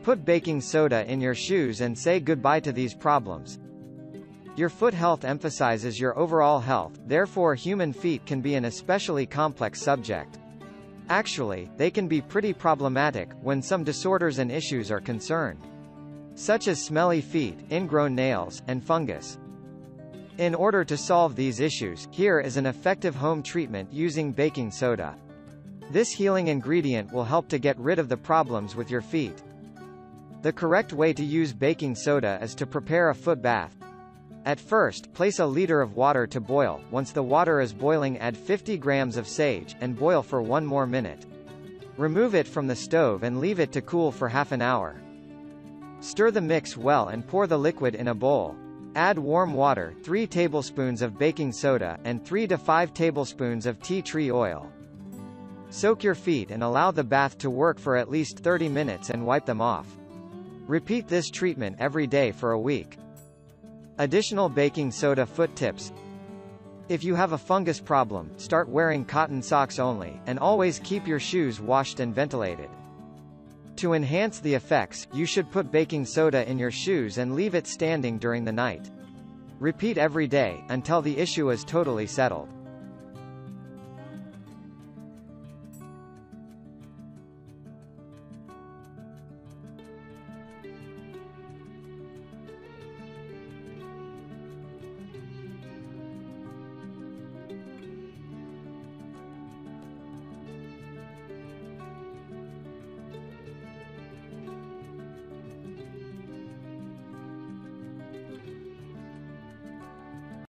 Put baking soda in your shoes and say goodbye to these problems. Your foot health emphasizes your overall health, therefore human feet can be an especially complex subject. Actually, they can be pretty problematic, when some disorders and issues are concerned, such as smelly feet, ingrown nails, and fungus. In order to solve these issues, here is an effective home treatment using baking soda. This healing ingredient will help to get rid of the problems with your feet. The correct way to use baking soda is to prepare a foot bath. At first, place a liter of water to boil. Once the water is boiling, add 50 grams of sage, and boil for 1 more minute. Remove it from the stove and leave it to cool for half an hour. Stir the mix well and pour the liquid in a bowl. Add warm water, 3 tablespoons of baking soda, and 3 to 5 tablespoons of tea tree oil. Soak your feet and allow the bath to work for at least 30 minutes and wipe them off. Repeat this treatment every day for a week. Additional baking soda foot tips. If you have a fungus problem, start wearing cotton socks only, and always keep your shoes washed and ventilated. To enhance the effects, you should put baking soda in your shoes and leave it standing during the night. Repeat every day, until the issue is totally settled.